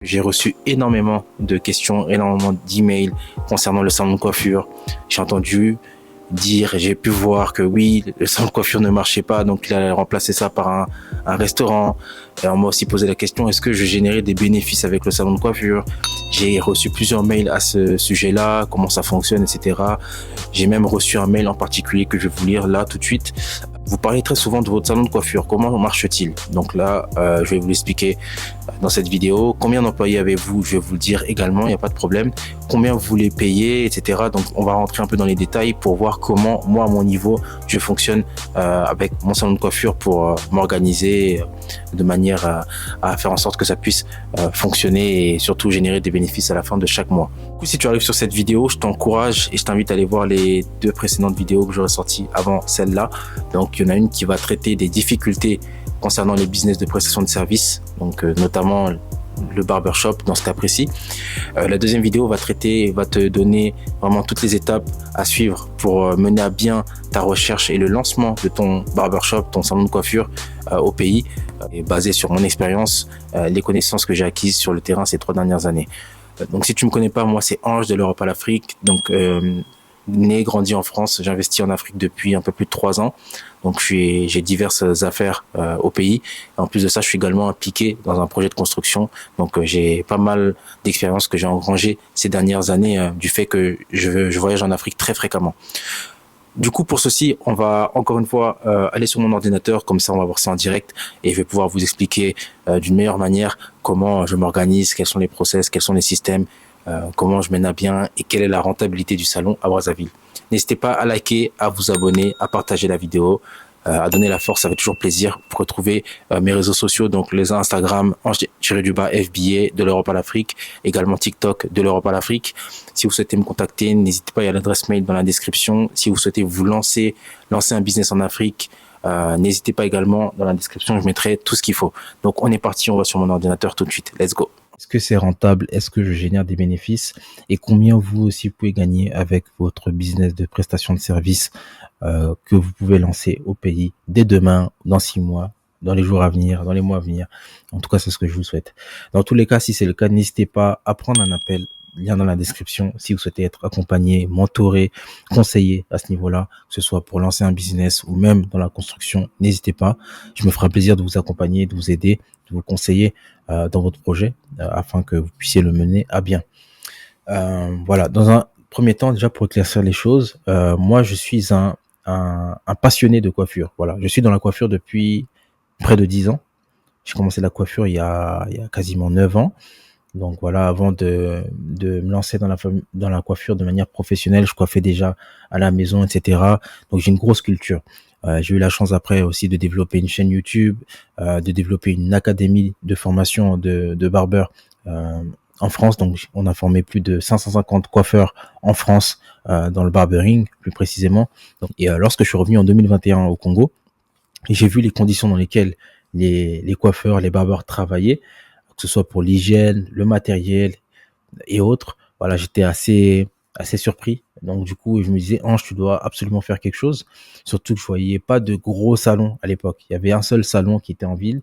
J'ai reçu énormément de questions, énormément d'emails concernant le salon de coiffure. J'ai entendu dire, j'ai pu voir que oui, le salon de coiffure ne marchait pas, donc il a remplacé ça par un restaurant. Et on m'a aussi posé la question, est-ce que je générais des bénéfices avec le salon de coiffure? J'ai reçu plusieurs mails à ce sujet-là, comment ça fonctionne, etc. J'ai même reçu un mail en particulier que je vais vous lire là tout de suite. Vous parlez très souvent de votre salon de coiffure. Comment marche-t-il? Donc là, je vais vous l'expliquer dans cette vidéo. Combien d'employés avez-vous? Je vais vous le dire également, il n'y a pas de problème. Combien vous les payez, etc. Donc, on va rentrer un peu dans les détails pour voir comment, moi, à mon niveau, je fonctionne avec mon salon de coiffure pour m'organiser de manière à faire en sorte que ça puisse fonctionner et surtout générer des bénéfices à la fin de chaque mois. Du coup, si tu arrives sur cette vidéo, je t'encourage et je t'invite à aller voir les 2 précédentes vidéos que j'aurais sorties avant celle-là. Donc, il y en a une qui va traiter des difficultés concernant les business de prestation de services, donc notamment le barbershop dans ce cas précis. La deuxième vidéo va te donner vraiment toutes les étapes à suivre pour mener à bien ta recherche et le lancement de ton barbershop, ton salon de coiffure au pays, et basé sur mon expérience, les connaissances que j'ai acquises sur le terrain ces 3 dernières années. Donc si tu me connais pas, moi c'est Ange de l'Europe à l'Afrique, donc né, grandi en France, j'investis en Afrique depuis un peu plus de 3 ans. Donc j'ai diverses affaires au pays. En plus de ça, je suis également impliqué dans un projet de construction. Donc j'ai pas mal d'expériences que j'ai engrangées ces dernières années du fait que je voyage en Afrique très fréquemment. Du coup, pour ceci, on va encore une fois aller sur mon ordinateur, comme ça on va voir ça en direct et je vais pouvoir vous expliquer d'une meilleure manière comment je m'organise, quels sont les process, quels sont les systèmes, comment je mène à bien et quelle est la rentabilité du salon à Brazzaville. N'hésitez pas à liker, à vous abonner, à partager la vidéo, à donner la force, ça fait toujours plaisir. Vous pouvez retrouver mes réseaux sociaux, donc les Instagram, FBA de l'Europe à l'Afrique, également TikTok de l'Europe à l'Afrique. Si vous souhaitez me contacter, n'hésitez pas, il y a l'adresse mail dans la description. Si vous souhaitez vous lancer un business en Afrique, n'hésitez pas également, dans la description, je mettrai tout ce qu'il faut. Donc on est parti, on va sur mon ordinateur tout de suite. Let's go. Est-ce que c'est rentable? Est-ce que je génère des bénéfices? Et combien vous aussi pouvez gagner avec votre business de prestation de services que vous pouvez lancer au pays dès demain, dans 6 mois, dans les jours à venir, dans les mois à venir. En tout cas, c'est ce que je vous souhaite. Dans tous les cas, si c'est le cas, n'hésitez pas à prendre un appel. Lien dans la description si vous souhaitez être accompagné, mentoré, conseillé à ce niveau-là, que ce soit pour lancer un business ou même dans la construction, n'hésitez pas. Je me ferai un plaisir de vous accompagner, de vous aider, de vous conseiller dans votre projet afin que vous puissiez le mener à bien. Voilà, dans un premier temps, déjà pour éclaircir les choses, moi je suis un passionné de coiffure. Voilà, je suis dans la coiffure depuis près de 10 ans. J'ai commencé la coiffure il y a quasiment 9 ans. Donc voilà, avant de me lancer dans la coiffure de manière professionnelle, je coiffais déjà à la maison, etc. Donc j'ai une grosse culture. J'ai eu la chance après aussi de développer une chaîne YouTube, de développer une académie de formation de barbeur en France. Donc on a formé plus de 550 coiffeurs en France dans le barbering plus précisément. Donc, et lorsque je suis revenu en 2021 au Congo, j'ai vu les conditions dans lesquelles les coiffeurs, les barbeurs travaillaient, que ce soit pour l'hygiène, le matériel et autres. Voilà, j'étais assez surpris. Donc du coup, je me disais, Ange, tu dois absolument faire quelque chose. Surtout que je voyais pas de gros salons à l'époque. Il y avait un seul salon qui était en ville,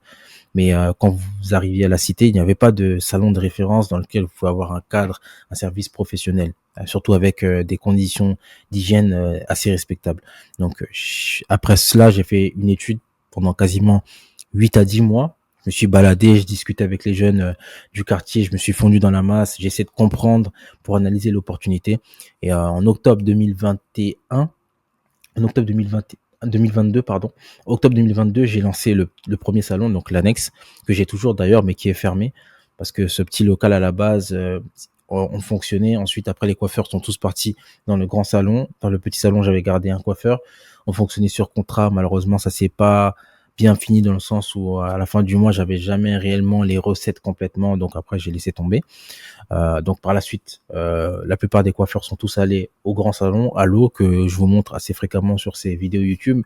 mais quand vous arriviez à la cité, il n'y avait pas de salon de référence dans lequel vous pouvez avoir un cadre, un service professionnel, surtout avec des conditions d'hygiène assez respectables. Donc après cela, j'ai fait une étude pendant quasiment 8 à 10 mois. Je me suis baladé, je discutais avec les jeunes du quartier, je me suis fondu dans la masse, j'ai essayé de comprendre pour analyser l'opportunité. Et en octobre 2021, en octobre 2022, pardon, octobre 2022, j'ai lancé le premier salon, donc l'annexe, que j'ai toujours d'ailleurs, mais qui est fermé, parce que ce petit local à la base, on fonctionnait. Ensuite, après, les coiffeurs sont tous partis dans le grand salon. Dans le petit salon, j'avais gardé un coiffeur. On fonctionnait sur contrat. Malheureusement, ça s'est pas bien fini dans le sens où à la fin du mois, j'avais jamais réellement les recettes complètement. Donc après, j'ai laissé tomber. Donc par la suite, la plupart des coiffeurs sont tous allés au grand salon, à l'eau, que je vous montre assez fréquemment sur ces vidéos YouTube,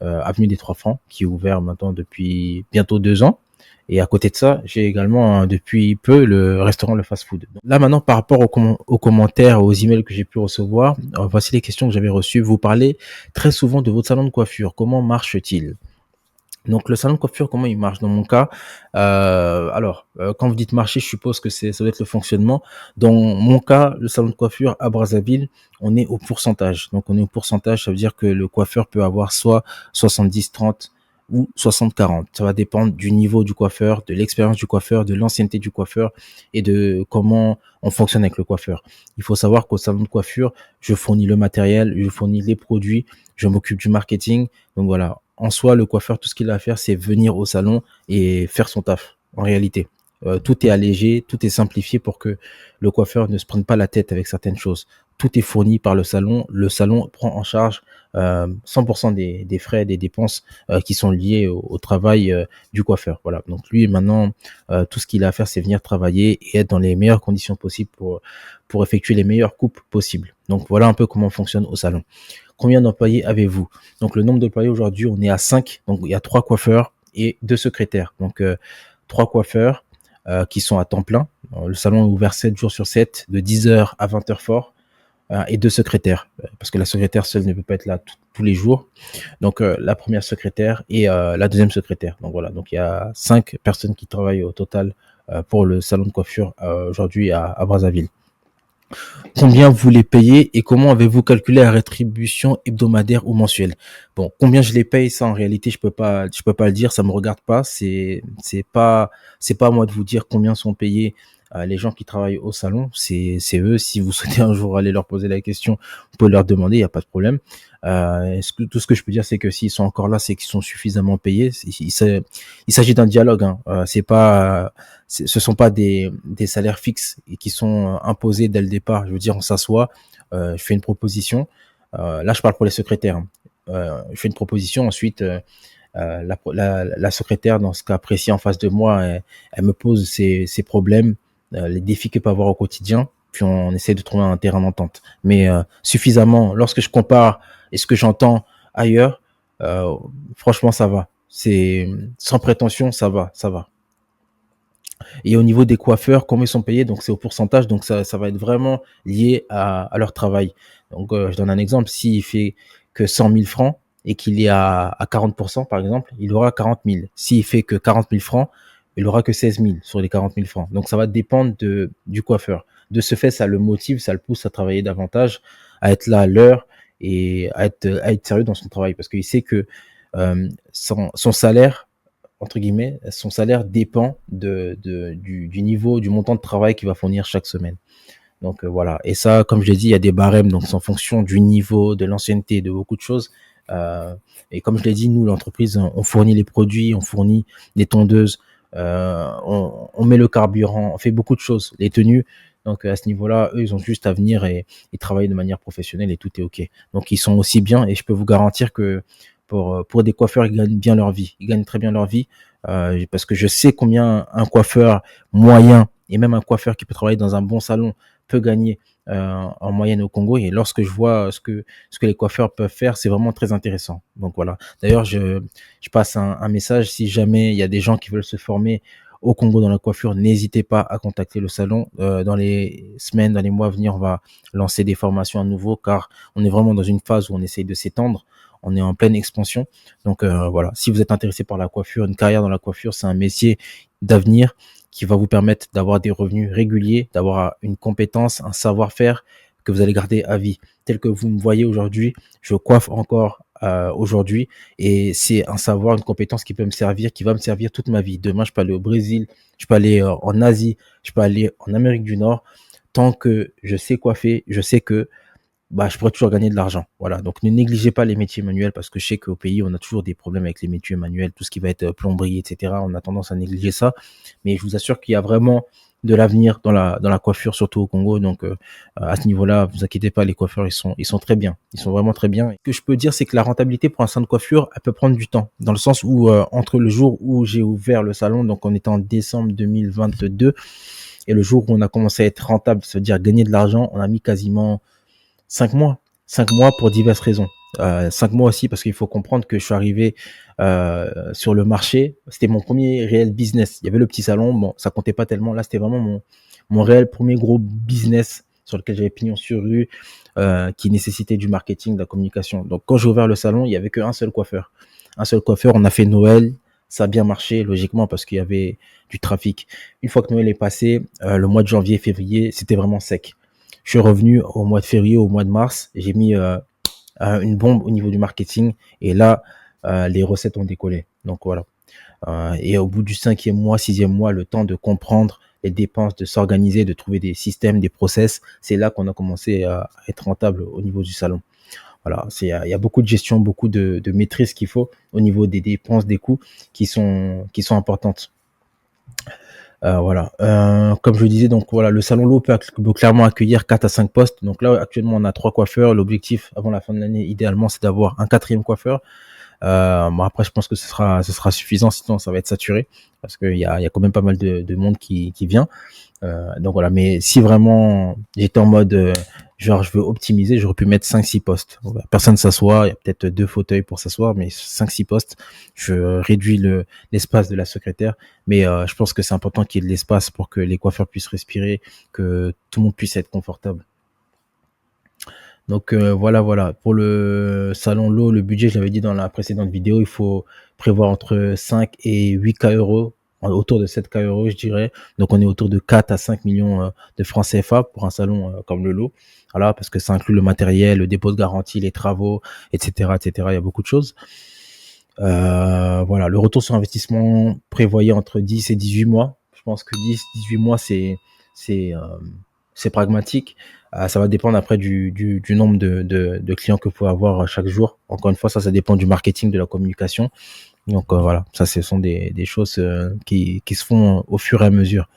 avenue des Trois Francs, qui est ouvert maintenant depuis bientôt 2 ans. Et à côté de ça, j'ai également depuis peu le restaurant Le Fast Food. Donc, là maintenant, par rapport aux commentaires, aux emails que j'ai pu recevoir, voici les questions que j'avais reçues. Vous parlez très souvent de votre salon de coiffure. Comment marche-t-il? Donc le salon de coiffure, comment il marche dans mon cas? Quand vous dites marché, je suppose que ça doit être le fonctionnement. Dans mon cas, le salon de coiffure à Brazzaville, on est au pourcentage. Donc on est au pourcentage, ça veut dire que le coiffeur peut avoir soit 70-30 ou 60-40. Ça va dépendre du niveau du coiffeur, de l'expérience du coiffeur, de l'ancienneté du coiffeur et de comment on fonctionne avec le coiffeur. Il faut savoir qu'au salon de coiffure, je fournis le matériel, je fournis les produits, je m'occupe du marketing. Donc voilà, en soi, le coiffeur, tout ce qu'il a à faire, c'est venir au salon et faire son taf, en réalité. Tout est allégé, tout est simplifié pour que le coiffeur ne se prenne pas la tête avec certaines choses. Tout est fourni par le salon. Le salon prend en charge 100% des frais, des dépenses qui sont liées au travail du coiffeur. Voilà. Donc lui, maintenant, tout ce qu'il a à faire, c'est venir travailler et être dans les meilleures conditions possibles pour effectuer les meilleures coupes possibles. Donc voilà un peu comment on fonctionne au salon. Combien d'employés avez-vous? Donc le nombre d'employés aujourd'hui, on est à 5. Donc il y a 3 coiffeurs et 2 secrétaires. Donc 3 coiffeurs qui sont à temps plein. Le salon est ouvert 7 jours sur 7, de 10h à 20h fort, et 2 secrétaires, parce que la secrétaire seule ne peut pas être là tous les jours. Donc la première secrétaire et la deuxième secrétaire. Donc voilà, donc il y a 5 personnes qui travaillent au total pour le salon de coiffure aujourd'hui à Brazzaville. Combien vous les payez et comment avez-vous calculé la rétribution hebdomadaire ou mensuelle? Bon, combien je les paye, ça en réalité je peux pas le dire, ça me regarde pas. C'est pas à moi de vous dire combien sont payés les gens qui travaillent au salon. C'est eux. Si vous souhaitez un jour aller leur poser la question, vous pouvez leur demander, il y a pas de problème. Tout ce que je peux dire, c'est que s'ils sont encore là, c'est qu'ils sont suffisamment payés. Il s'agit d'un dialogue. Hein. C'est pas ce sont pas des salaires fixes et qui sont imposés dès le départ. Je veux dire, on s'assoit, je fais une proposition. Là, je parle pour les secrétaires. Hein. Je fais une proposition, ensuite la secrétaire, dans ce cas précis en face de moi, elle me pose ses problèmes, les défis qu'elle peut avoir au quotidien, puis on essaie de trouver un terrain d'entente. Mais suffisamment, lorsque je compare et ce que j'entends ailleurs, euh, franchement, ça va. C'est sans prétention, ça va, ça va. Et au niveau des coiffeurs, comment ils sont payés, donc c'est au pourcentage, donc ça va être vraiment lié à leur travail. Donc je donne un exemple, s'il fait que 100 000 francs et qu'il est à 40%, par exemple, il aura 40 000. S'il fait que 40 000 francs, il aura que 16 000 sur les 40 000 francs. Donc ça va dépendre du coiffeur. De ce fait, ça le motive, ça le pousse à travailler davantage, à être là à l'heure et à être sérieux dans son travail, parce qu'il sait que son salaire, entre guillemets, son salaire dépend du niveau, du montant de travail qu'il va fournir chaque semaine. Donc voilà. Et ça, comme je l'ai dit, il y a des barèmes, donc c'est en fonction du niveau, de l'ancienneté, de beaucoup de choses. Euh, et comme je l'ai dit, nous, l'entreprise, on fournit les produits, on fournit les tondeuses, on met le carburant, on fait beaucoup de choses, les tenues. Donc à ce niveau-là, eux, ils ont juste à venir et travailler de manière professionnelle et tout est OK. Donc ils sont aussi bien et je peux vous garantir que pour des coiffeurs, ils gagnent bien leur vie. Ils gagnent très bien leur vie parce que je sais combien un coiffeur moyen et même un coiffeur qui peut travailler dans un bon salon peut gagner en moyenne au Congo. Et lorsque je vois ce que les coiffeurs peuvent faire, c'est vraiment très intéressant. Donc voilà. D'ailleurs, je passe un message. Si jamais il y a des gens qui veulent se former au Congo dans la coiffure, n'hésitez pas à contacter le salon. Dans les semaines, dans les mois à venir, on va lancer des formations à nouveau car on est vraiment dans une phase où on essaye de s'étendre. On est en pleine expansion. Donc voilà, si vous êtes intéressé par la coiffure, une carrière dans la coiffure, c'est un métier d'avenir qui va vous permettre d'avoir des revenus réguliers, d'avoir une compétence, un savoir-faire que vous allez garder à vie. Tel que vous me voyez aujourd'hui, je coiffe encore aujourd'hui et c'est un savoir, une compétence qui peut me servir, qui va me servir toute ma vie. Demain, je peux aller au Brésil, je peux aller en Asie, je peux aller en Amérique du Nord. Tant que je sais coiffer, je sais que bah, je pourrais toujours gagner de l'argent. Voilà. Donc, ne négligez pas les métiers manuels parce que je sais qu'au pays, on a toujours des problèmes avec les métiers manuels, tout ce qui va être plomberie, etc. On a tendance à négliger ça. Mais je vous assure qu'il y a vraiment de l'avenir dans la coiffure, surtout au Congo. Donc, à ce niveau-là, vous inquiétez pas, les coiffeurs, ils sont très bien. Ils sont vraiment très bien. Et ce que je peux dire, c'est que la rentabilité pour un salon de coiffure, elle peut prendre du temps. Dans le sens où, entre le jour où j'ai ouvert le salon, donc on était en décembre 2022, et le jour où on a commencé à être rentable, c'est-à-dire gagner de l'argent, on a mis quasiment 5 mois. 5 mois pour diverses raisons. 5 mois aussi parce qu'il faut comprendre que je suis arrivé sur le marché. C'était mon premier réel business. Il y avait le petit salon, bon, ça comptait pas tellement. Là, c'était vraiment mon réel premier gros business sur lequel j'avais pignon sur rue, qui nécessitait du marketing, de la communication. Donc, quand j'ai ouvert le salon, il y avait qu'un seul coiffeur. un seul coiffeur. On a fait Noël, ça a bien marché logiquement parce qu'il y avait du trafic. Une fois que Noël est passé, le mois de janvier, février, c'était vraiment sec. Je suis revenu au mois de février, au mois de mars, j'ai mis une bombe au niveau du marketing et là, les recettes ont décollé. Donc voilà. Et au bout du 5e mois, 6e mois, le temps de comprendre les dépenses, de s'organiser, de trouver des systèmes, des process, c'est là qu'on a commencé à être rentable au niveau du salon. Voilà, il y a beaucoup de gestion, beaucoup de maîtrise qu'il faut au niveau des dépenses, des coûts qui sont importantes. Voilà. Comme je le disais, donc voilà, le salon Lowe peut clairement accueillir 4 à 5 postes. Donc là, actuellement, on a 3 coiffeurs. L'objectif avant la fin de l'année, idéalement, c'est d'avoir un 4e coiffeur. Bon, après, je pense que ce sera suffisant, sinon ça va être saturé parce qu'il y a quand même pas mal de monde qui vient. Donc voilà, mais si vraiment j'étais en mode genre je veux optimiser, j'aurais pu mettre 5-6 postes. Voilà, personne s'assoit, il y a peut-être 2 fauteuils pour s'asseoir, mais 5-6 postes, je réduis l'espace de la secrétaire. Mais je pense que c'est important qu'il y ait de l'espace pour que les coiffeurs puissent respirer, que tout le monde puisse être confortable. Donc voilà. Pour le salon Lowe, le budget, je l'avais dit dans la précédente vidéo, il faut prévoir entre 5 et 8K euros, autour de 7K euros, je dirais. Donc on est autour de 4 à 5 millions de francs CFA pour un salon comme le Lowe. Voilà, parce que ça inclut le matériel, le dépôt de garantie, les travaux, etc., etc. Il y a beaucoup de choses. Voilà, le retour sur investissement prévoyé entre 10 et 18 mois. Je pense que 10-18 mois, c'est euh, c'est pragmatique. Ça va dépendre après du nombre de clients que vous pouvez avoir chaque jour. Encore une fois, ça dépend du marketing, de la communication. Donc voilà, ça ce sont des choses qui se font au fur et à mesure.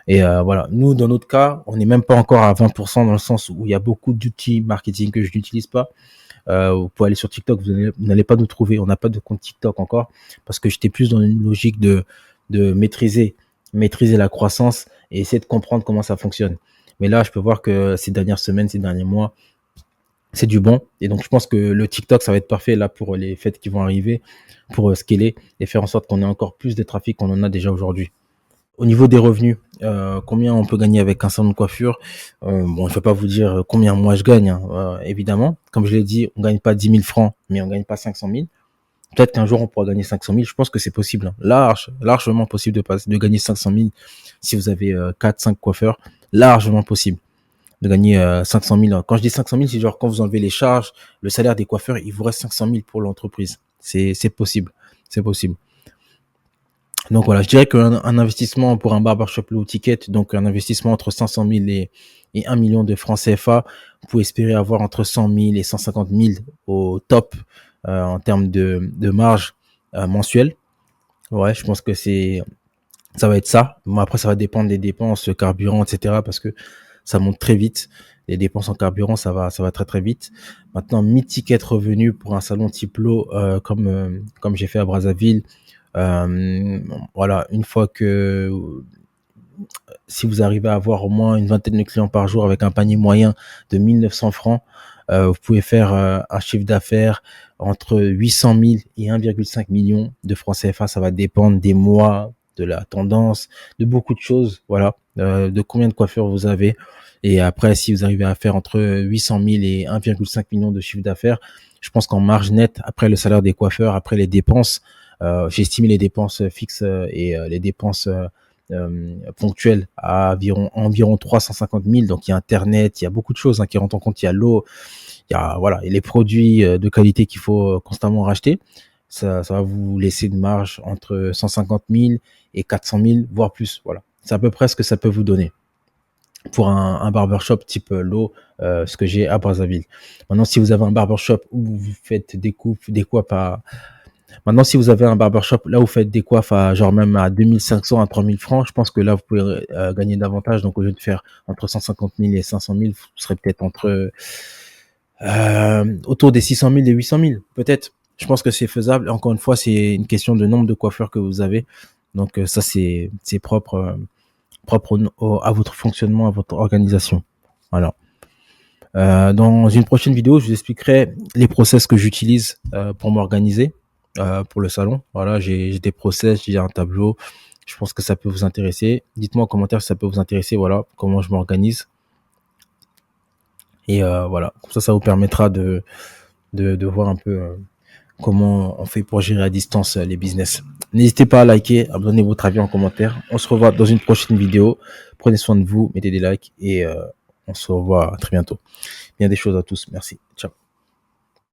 Et voilà, nous dans notre cas, on n'est même pas encore à 20% dans le sens où il y a beaucoup d'outils marketing que je n'utilise pas. Vous pouvez aller sur TikTok, vous n'allez pas nous trouver. On n'a pas de compte TikTok encore parce que j'étais plus dans une logique de maîtriser la croissance et essayer de comprendre comment ça fonctionne. Mais là, je peux voir que ces dernières semaines, ces derniers mois, c'est du bon. Et donc, je pense que le TikTok, ça va être parfait là pour les fêtes qui vont arriver, pour scaler et faire en sorte qu'on ait encore plus de trafic qu'on en a déjà aujourd'hui. Au niveau des revenus, combien on peut gagner avec un salon de coiffure? Bon, je ne vais pas vous dire combien moi je gagne, hein, évidemment. Comme je l'ai dit, on gagne pas 10 000 francs, mais on gagne pas 500 000. Peut-être qu'un jour on pourra gagner 500 000. Je pense que c'est possible, hein. Largement possible de gagner 500 000 si vous avez 4-5 coiffeurs. Largement possible de gagner 500 000. Quand je dis 500 000, c'est genre quand vous enlevez les charges, le salaire des coiffeurs, il vous reste 500 000 pour l'entreprise. C'est possible. C'est possible. Donc voilà, je dirais qu'un investissement pour un barbershop low ticket, donc un investissement entre 500 000 et 1 million de francs CFA, vous pouvez espérer avoir entre 100 000 et 150 000 au top en termes de marge mensuelle. Ouais, je pense que ça va être ça. Bon, après, ça va dépendre des dépenses, carburant, etc. parce que ça monte très vite. Les dépenses en carburant, ça va très très vite. Maintenant, mi-ticket revenu pour un salon type low, comme j'ai fait à Brazzaville. Voilà, une fois que si vous arrivez à avoir au moins une vingtaine de clients par jour avec un panier moyen de 1900 francs, vous pouvez faire un chiffre d'affaires entre 800 000 et 1,5 million de francs CFA. Ça va dépendre des mois, de la tendance, de beaucoup de choses. Voilà, de combien de coiffeurs vous avez. Et après, si vous arrivez à faire entre 800 000 et 1,5 million de chiffre d'affaires, je pense qu'en marge nette, après le salaire des coiffeurs, après les dépenses, j'ai estimé les dépenses fixes et les dépenses ponctuelles à environ 350 000. Donc il y a Internet, il y a beaucoup de choses qui rentrent en compte. Il y a l'eau, il y a voilà, et les produits de qualité qu'il faut constamment racheter. Ça va vous laisser une marge entre 150 000 et 400 000, voire plus. Voilà, c'est à peu près ce que ça peut vous donner pour un barbershop type Lowe, ce que j'ai à Brazzaville. Maintenant, si vous avez un barbershop où vous faites des coiffes à Maintenant, si vous avez un barbershop, là, vous faites des coiffes à genre même à 2500 à 3000 francs, je pense que là, vous pouvez gagner davantage. Donc, au lieu de faire entre 150 000 et 500 000, vous serez peut-être autour des 600 000 et 800 000, peut-être. Je pense que c'est faisable. Encore une fois, c'est une question de nombre de coiffeurs que vous avez. Donc, ça, c'est propre à votre fonctionnement, à votre organisation. Voilà. Dans une prochaine vidéo, je vous expliquerai les process que j'utilise pour m'organiser pour le salon. Voilà, j'ai des process, j'ai un tableau. Je pense que ça peut vous intéresser. Dites-moi en commentaire si ça peut vous intéresser. Voilà, comment je m'organise. Et voilà, comme ça vous permettra de voir un peu comment on fait pour gérer à distance les business. N'hésitez pas à liker, à donner votre avis en commentaire. On se revoit dans une prochaine vidéo. Prenez soin de vous, mettez des likes et on se revoit très bientôt. Bien des choses à tous. Merci. Ciao.